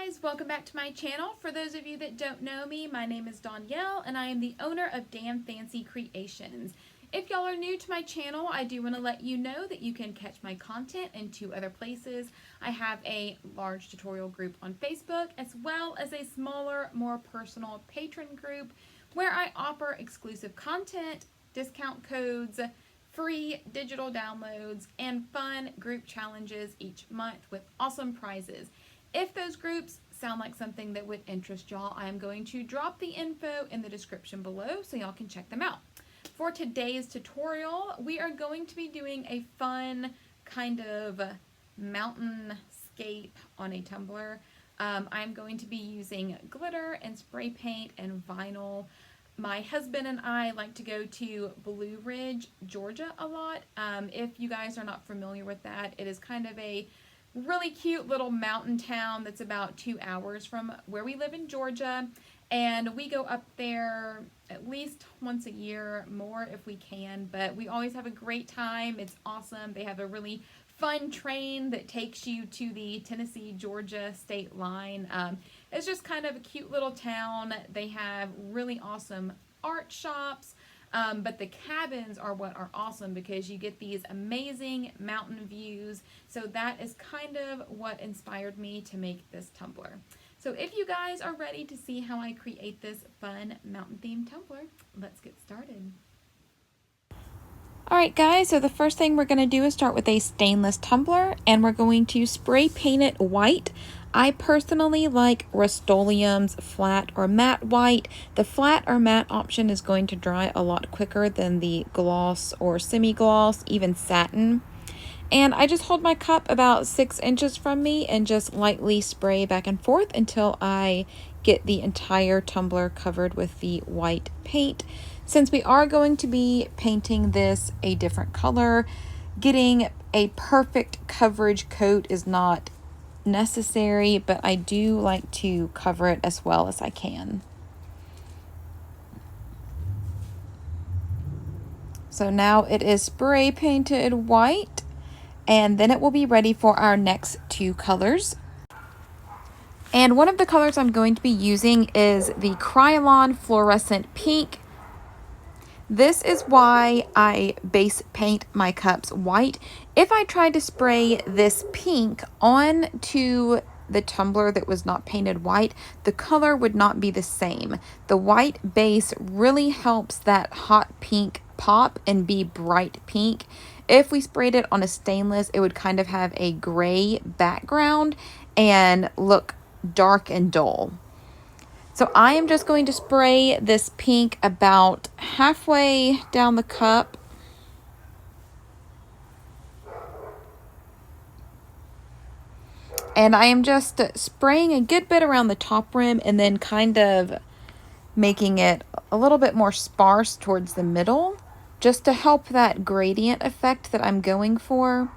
guys, welcome back to my channel. For those of you that don't know me, my name is Danielle and I am the owner of Damn Fancy Creations. If y'all are new to my channel, I do want to let you know that you can catch my content in two other places. I have a large tutorial group on Facebook as well as a smaller, more personal patron group where I offer exclusive content, discount codes, free digital downloads, and fun group challenges each month with awesome prizes. If those groups sound like something that would interest y'all, I am going to drop the info in the description below so y'all can check them out. For today's tutorial, we are going to be doing a fun kind of mountainscape on a tumbler. I'm going to be using glitter and spray paint and vinyl. My husband and I like to go to Blue Ridge, Georgia a lot. If you guys are not familiar with that, it is kind of a really cute little mountain town that's about 2 hours from where we live in Georgia, and we go up there at least once a year, more if we can, but we always have a great time. It's awesome. They have a really fun train that takes you to the Tennessee-Georgia state line. It's just kind of a cute little town. They have really awesome art shops. But the cabins are what are awesome because you get these amazing mountain views. So that is kind of what inspired me to make this tumbler. So if you guys are ready to see how I create this fun mountain themed tumbler, let's get started. Alright guys, so the first thing we're going to do is start with a stainless tumbler, and we're going to spray paint it white. I personally like Rustoleum's flat or matte white. The flat or matte option is going to dry a lot quicker than the gloss or semi-gloss, even satin. And I just hold my cup about 6 inches from me and just lightly spray back and forth until I get the entire tumbler covered with the white paint. Since we are going to be painting this a different color, getting a perfect coverage coat is not necessary, but I do like to cover it as well as I can. So now it is spray painted white, and then it will be ready for our next two colors. And one of the colors I'm going to be using is the Krylon Florescent Pink. This is why I base paint my cups white. If I tried to spray this pink onto the tumbler that was not painted white, the color would not be the same. The white base really helps that hot pink pop and be bright pink. If we sprayed it on a stainless, it would kind of have a gray background and look dark and dull. So I am just going to spray this pink about halfway down the cup. And I am just spraying a good bit around the top rim and then kind of making it a little bit more sparse towards the middle, just to help that gradient effect that I'm going for.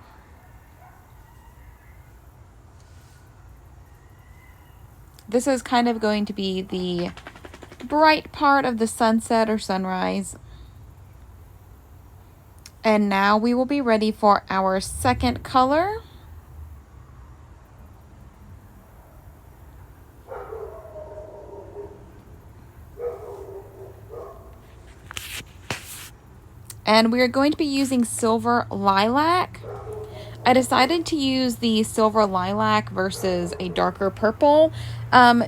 This is kind of going to be the bright part of the sunset or sunrise. And now we will be ready for our second color. And we are going to be using silver lilac. I decided to use the silver lilac versus a darker purple,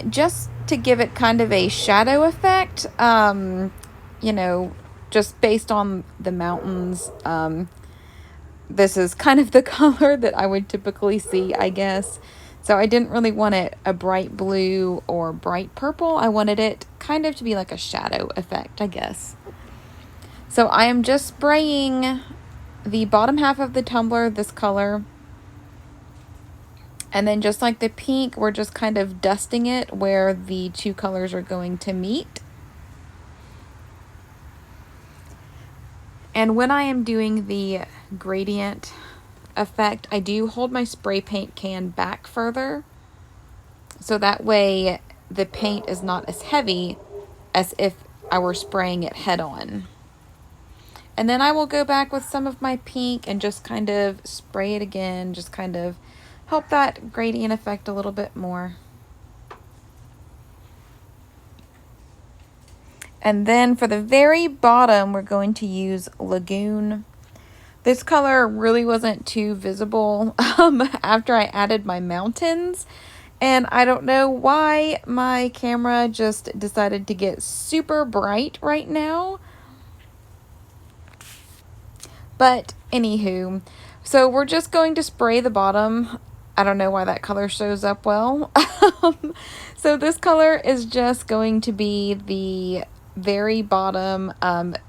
just to give it kind of a shadow effect, you know, just based on the mountains. This is kind of the color that I would typically see, I guess. So I didn't really want it a bright blue or bright purple. I wanted it kind of to be like a shadow effect, I guess. So I am just spraying the bottom half of the tumbler this color, and then just like the pink, we're just kind of dusting it where the two colors are going to meet. And when I am doing the gradient effect, I do hold my spray paint can back further, so that way the paint is not as heavy as if I were spraying it head on. And then I will go back with some of my pink and just kind of spray it again, just kind of help that gradient effect a little bit more. And then for the very bottom, we're going to use Lagoon. This color really wasn't too visible after I added my mountains. And I don't know why my camera just decided to get super bright right now. But anywho, so we're just going to spray the bottom. I don't know why that color shows up well. So this color is just going to be the very bottom,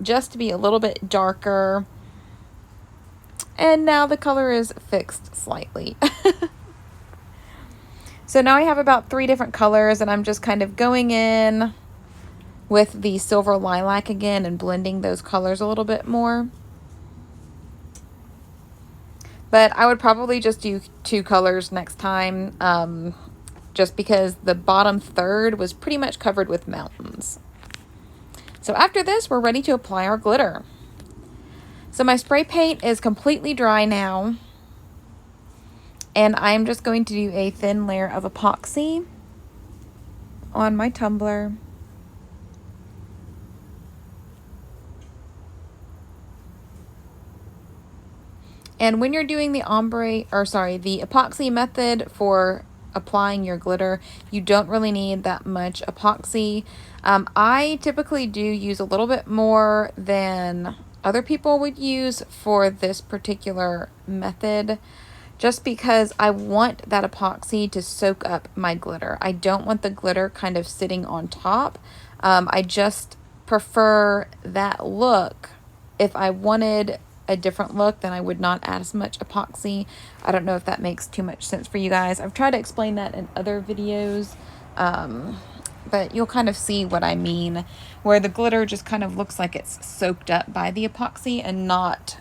just to be a little bit darker. And now the color is fixed slightly. So now I have about 3 different colors, and I'm just kind of going in with the silver lilac again and blending those colors a little bit more. But I would probably just do 2 colors next time, just because the bottom third was pretty much covered with mountains. So after this, we're ready to apply our glitter. So my spray paint is completely dry now. And I'm just going to do a thin layer of epoxy on my tumbler. And when you're doing the the epoxy method for applying your glitter, you don't really need that much epoxy. I typically do use a little bit more than other people would use for this particular method, just because I want that epoxy to soak up my glitter. I don't want the glitter kind of sitting on top. I just prefer that look. If I wanted a different look, then I would not add as much epoxy. I don't know if that makes too much sense for you guys. I've tried to explain that in other videos, but you'll kind of see what I mean, where the glitter just kind of looks like it's soaked up by the epoxy and not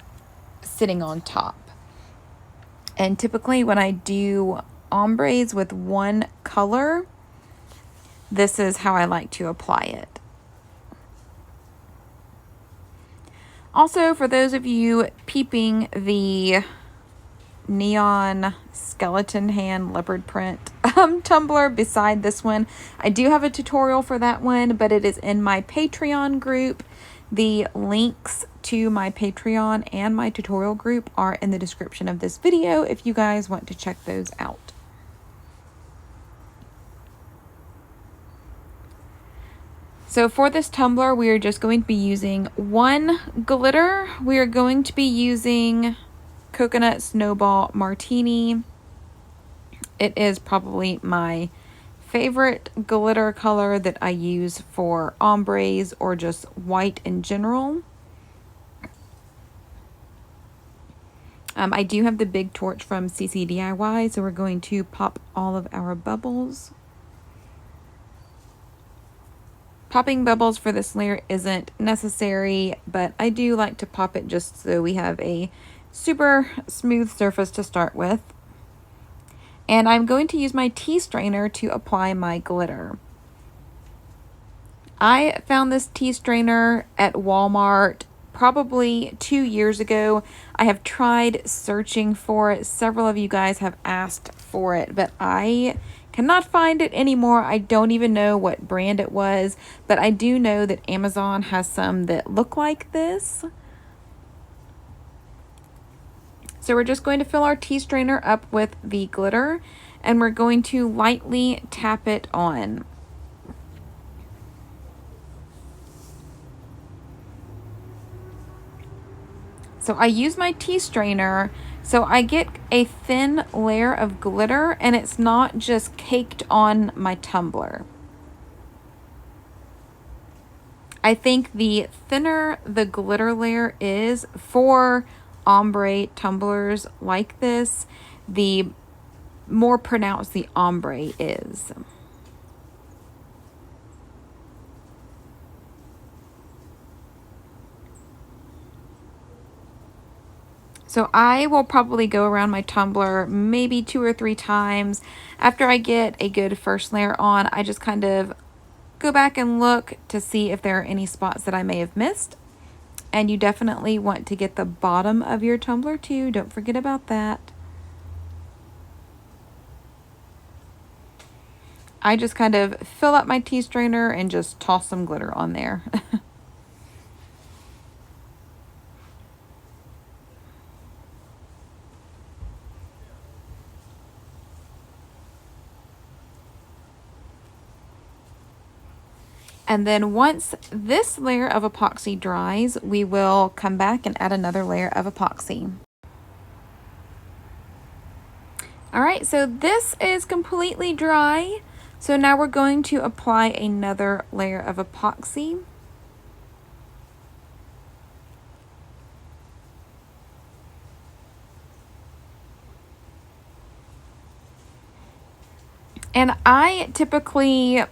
sitting on top. And typically when I do ombres with one color, this is how I like to apply it. Also, for those of you peeping the neon skeleton hand leopard print tumbler beside this one, I do have a tutorial for that one, but it is in my Patreon group. The links to my Patreon and my tutorial group are in the description of this video if you guys want to check those out. So for this tumbler, we are just going to be using one glitter. We are going to be using Coconut Snowball Martini. It is probably my favorite glitter color that I use for ombres or just white in general. I do have the big torch from CCDIY, so we're going to pop all of our bubbles. Popping bubbles for this layer isn't necessary, but I do like to pop it just so we have a super smooth surface to start with. And I'm going to use my tea strainer to apply my glitter. I found this tea strainer at Walmart probably 2 years ago. I have tried searching for it. Several of you guys have asked for it, but I cannot find it anymore. I don't even know what brand it was, but I do know that Amazon has some that look like this. So we're just going to fill our tea strainer up with the glitter, and we're going to lightly tap it on. So I use my tea strainer so I get a thin layer of glitter and it's not just caked on my tumbler. I think the thinner the glitter layer is for ombre tumblers like this, the more pronounced the ombre is. So I will probably go around my tumbler maybe 2 or 3 times. After I get a good first layer on, I just kind of go back and look to see if there are any spots that I may have missed. And you definitely want to get the bottom of your tumbler too. Don't forget about that. I just kind of fill up my tea strainer and just toss some glitter on there. And then once this layer of epoxy dries, we will come back and add another layer of epoxy. All right, so this is completely dry. So now we're going to apply another layer of epoxy. And I typically,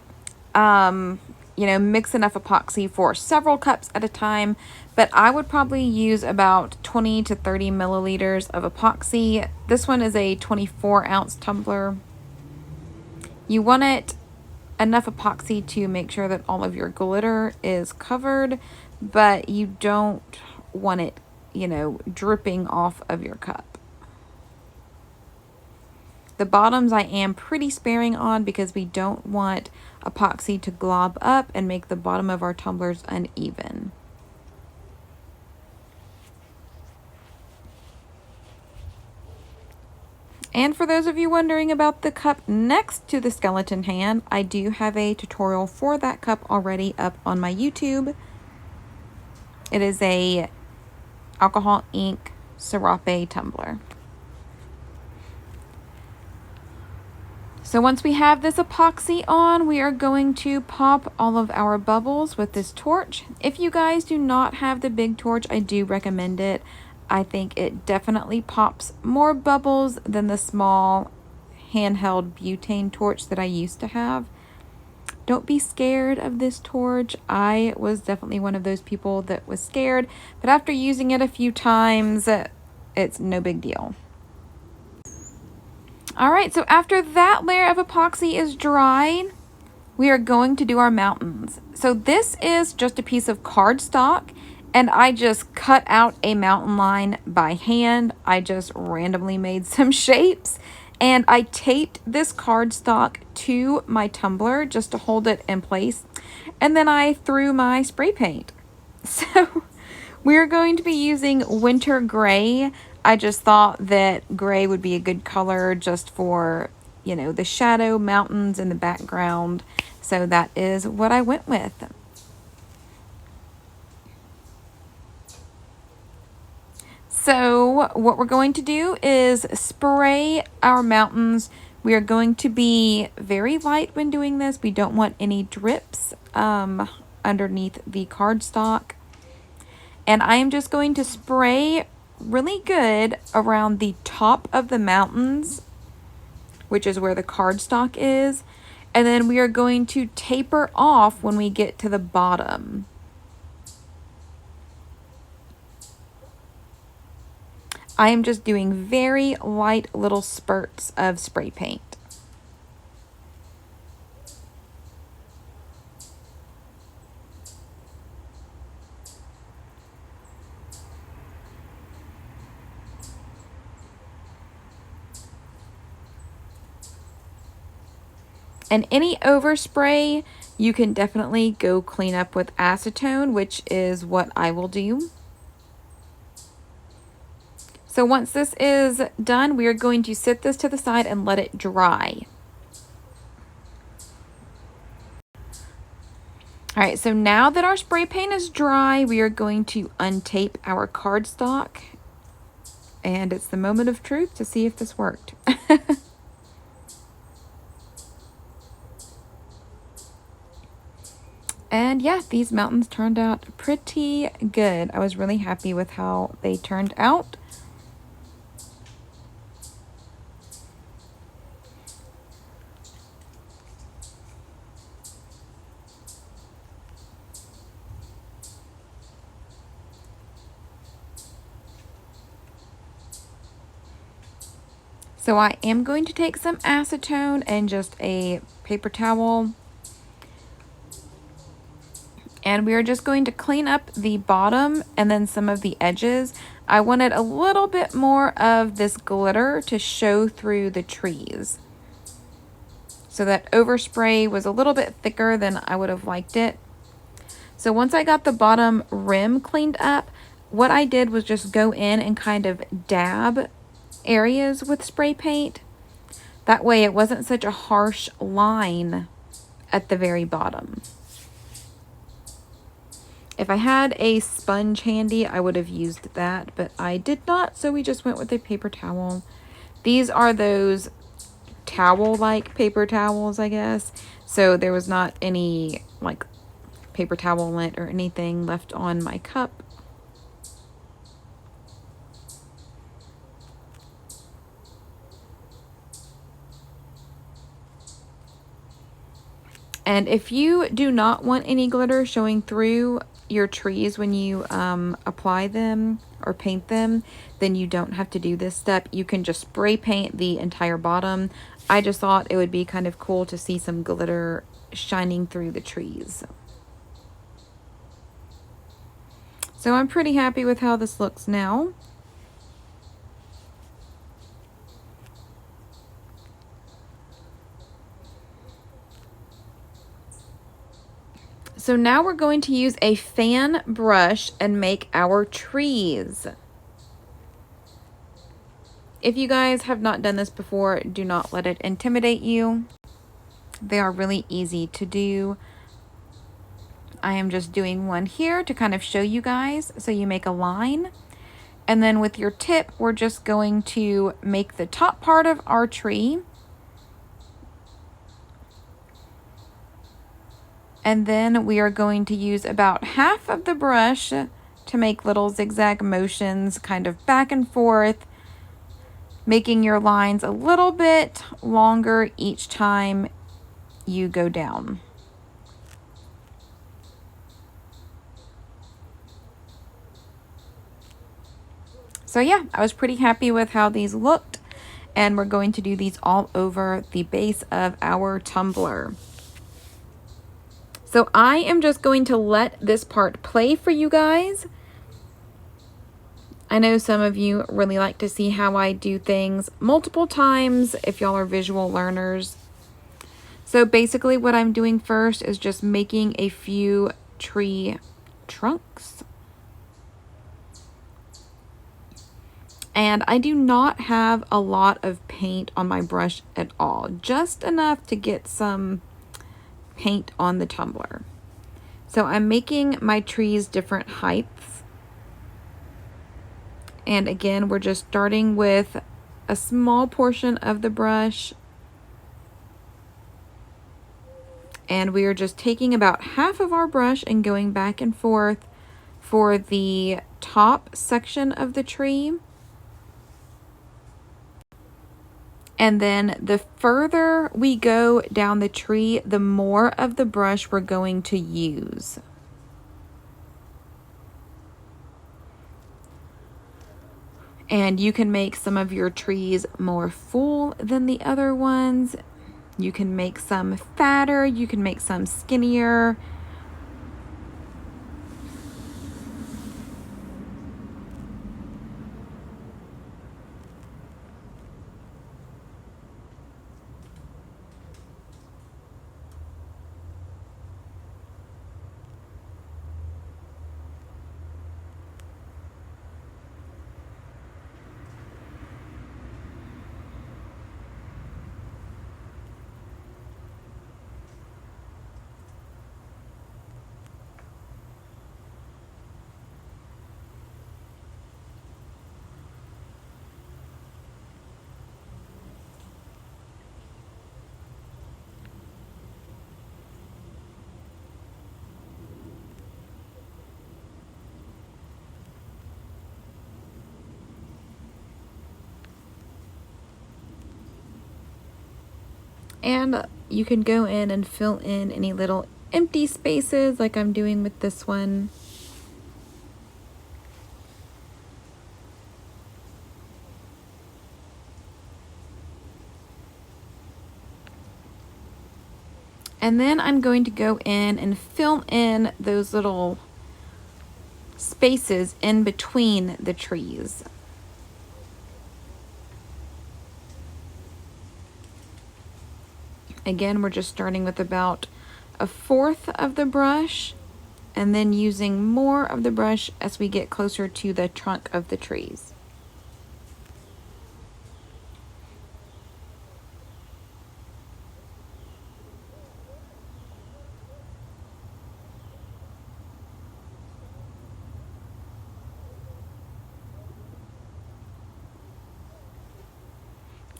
mix enough epoxy for several cups at a time, but I would probably use about 20 to 30 milliliters of epoxy. This one is a 24-ounce tumbler. You want it enough epoxy to make sure that all of your glitter is covered, but you don't want it, dripping off of your cup. The bottoms I am pretty sparing on because we don't want epoxy to glob up and make the bottom of our tumblers uneven. And for those of you wondering about the cup next to the skeleton hand, I do have a tutorial for that cup already up on my YouTube. It is a alcohol ink serape tumbler. So once we have this epoxy on, we are going to pop all of our bubbles with this torch. If you guys do not have the big torch, I do recommend it. I think it definitely pops more bubbles than the small handheld butane torch that I used to have. Don't be scared of this torch. I was definitely one of those people that was scared, but after using it a few times, it's no big deal. All right, so after that layer of epoxy is dried, we are going to do our mountains. So this is just a piece of cardstock, and I just cut out a mountain line by hand. I just randomly made some shapes, and I taped this cardstock to my tumbler just to hold it in place, and then I threw my spray paint. So we're going to be using winter gray. I just thought that gray would be a good color just for, the shadow mountains in the background. So that is what I went with. So what we're going to do is spray our mountains. We are going to be very light when doing this. We don't want any drips underneath the cardstock. And I am just going to spray really good around the top of the mountains, which is where the cardstock is, and then we are going to taper off when we get to the bottom. I am just doing very light little spurts of spray paint. And any overspray, you can definitely go clean up with acetone, which is what I will do. So once this is done, we are going to sit this to the side and let it dry. All right, so now that our spray paint is dry, we are going to untape our cardstock. And it's the moment of truth to see if this worked. And yeah, these mountains turned out pretty good. I was really happy with how they turned out. So I am going to take some acetone and just a paper towel. And we are just going to clean up the bottom and then some of the edges. I wanted a little bit more of this glitter to show through the trees. So that overspray was a little bit thicker than I would have liked it. So once I got the bottom rim cleaned up, what I did was just go in and kind of dab areas with spray paint. That way it wasn't such a harsh line at the very bottom. If I had a sponge handy, I would have used that, but I did not, so we just went with a paper towel. These are those towel-like paper towels, I guess. So there was not any like paper towel lint or anything left on my cup. And if you do not want any glitter showing through your trees when you apply them or paint them, then you don't have to do this step. You can just spray paint the entire bottom. I just thought it would be kind of cool to see some glitter shining through the trees. So I'm pretty happy with how this looks now. So now we're going to use a fan brush and make our trees. If you guys have not done this before, do not let it intimidate you. They are really easy to do. I am just doing one here to kind of show you guys. So you make a line, and then with your tip, we're just going to make the top part of our tree. And then we are going to use about half of the brush to make little zigzag motions kind of back and forth, making your lines a little bit longer each time you go down. So yeah, I was pretty happy with how these looked, and we're going to do these all over the base of our tumbler. So I am just going to let this part play for you guys. I know some of you really like to see how I do things multiple times if y'all are visual learners. So basically what I'm doing first is just making a few tree trunks. And I do not have a lot of paint on my brush at all, just enough to get some paint on the tumbler. So I'm making my trees different heights. And again, we're just starting with a small portion of the brush. And we are just taking about half of our brush and going back and forth for the top section of the tree. And then the further we go down the tree, the more of the brush we're going to use. And you can make some of your trees more full than the other ones. You can make some fatter, you can make some skinnier. And you can go in and fill in any little empty spaces like I'm doing with this one. And then I'm going to go in and fill in those little spaces in between the trees. Again, we're just starting with about 1/4 of the brush and then using more of the brush as we get closer to the trunk of the trees.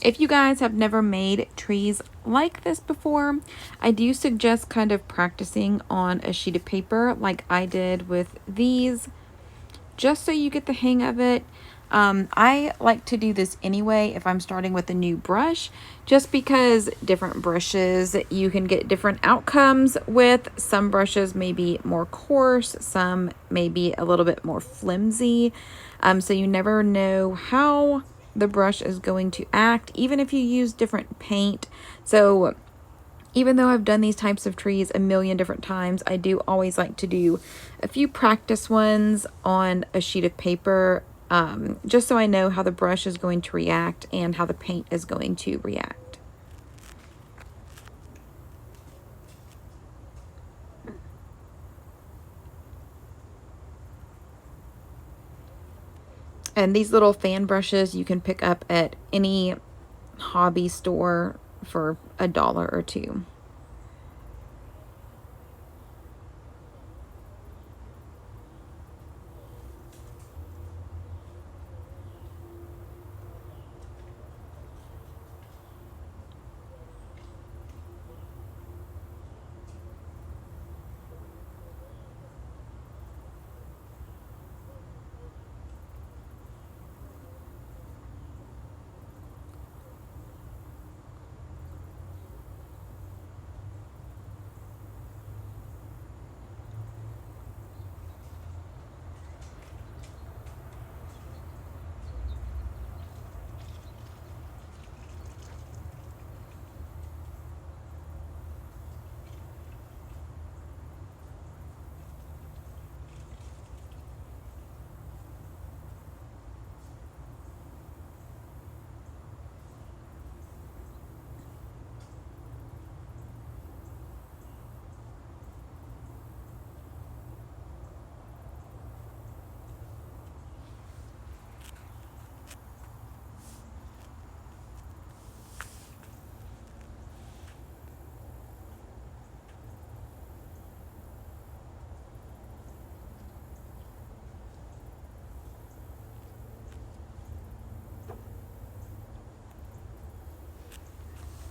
If you guys have never made trees like this before, I do suggest kind of practicing on a sheet of paper like I did with these, just so you get the hang of it. I like to do this anyway if I'm starting with a new brush, just because different brushes you can get different outcomes with. Some brushes may be more coarse, some may be a little bit more flimsy, so you never know how the brush is going to act, even if you use different paint. So even though I've done these types of trees a million different times, I do always like to do a few practice ones on a sheet of paper, just so I know how the brush is going to react and how the paint is going to react. And these little fan brushes you can pick up at any hobby store for $1 or $2.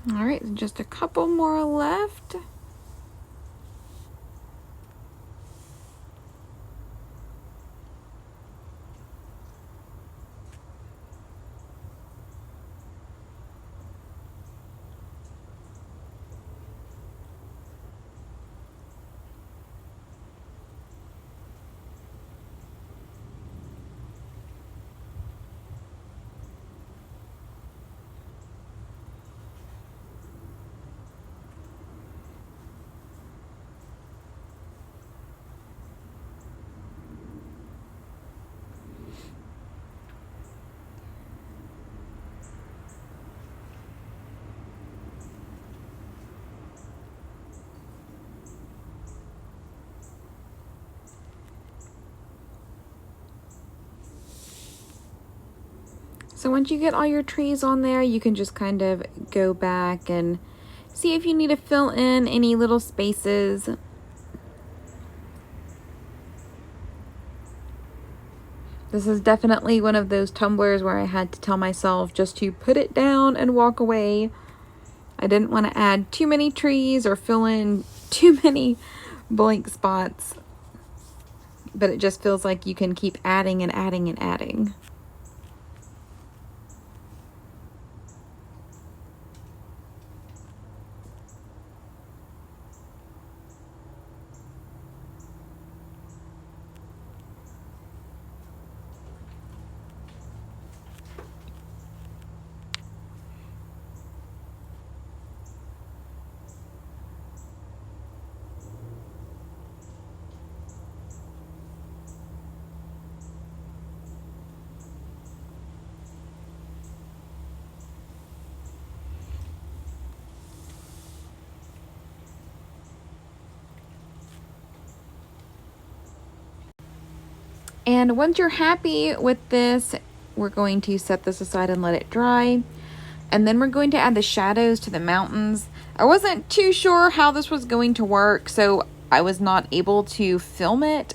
All right, just a couple more left. So once you get all your trees on there, you can just kind of go back and see if you need to fill in any little spaces. This is definitely one of those tumblers where I had to tell myself just to put it down and walk away. I didn't want to add too many trees or fill in too many blank spots, but it just feels like you can keep adding and adding and adding. And once you're happy with this, we're going to set this aside and let it dry. And then we're going to add the shadows to the mountains. I wasn't too sure how this was going to work, so I was not able to film it.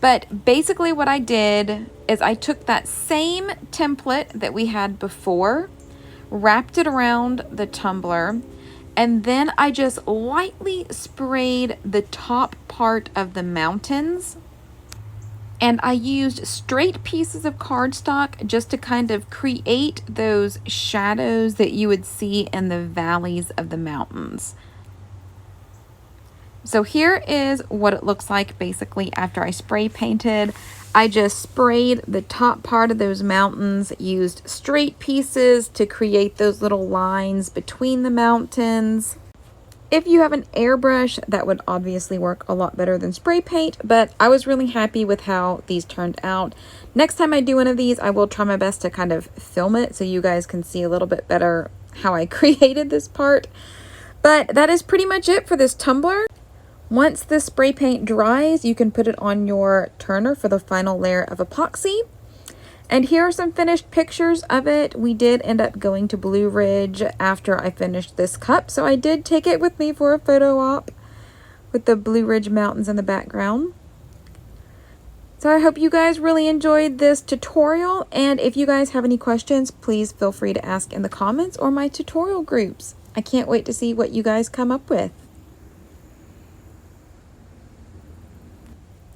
But basically what I did is I took that same template that we had before, wrapped it around the tumbler, and then I just lightly sprayed the top part of the mountains. And I used straight pieces of cardstock just to kind of create those shadows that you would see in the valleys of the mountains. So here is what it looks like basically after I spray painted. I just sprayed the top part of those mountains, used straight pieces to create those little lines between the mountains. If you have an airbrush, that would obviously work a lot better than spray paint, but I was really happy with how these turned out. Next time I do one of these, I will try my best to kind of film it so you guys can see a little bit better how I created this part. But that is pretty much it for this tumbler. Once the spray paint dries, you can put it on your turner for the final layer of epoxy. And here are some finished pictures of it. We did end up going to Blue Ridge after I finished this cup, so I did take it with me for a photo op with the Blue Ridge Mountains in the background. So I hope you guys really enjoyed this tutorial, and if you guys have any questions, please feel free to ask in the comments or my tutorial groups. I can't wait to see what you guys come up with.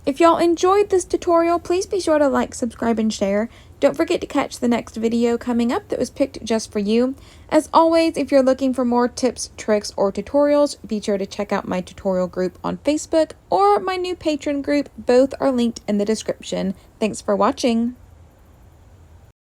If y'all enjoyed this tutorial, please be sure to like, subscribe, and share. Don't forget to catch the next video coming up that was picked just for you. As always, if you're looking for more tips, tricks, or tutorials, be sure to check out my tutorial group on Facebook or my new patron group. Both are linked in the description. Thanks for watching.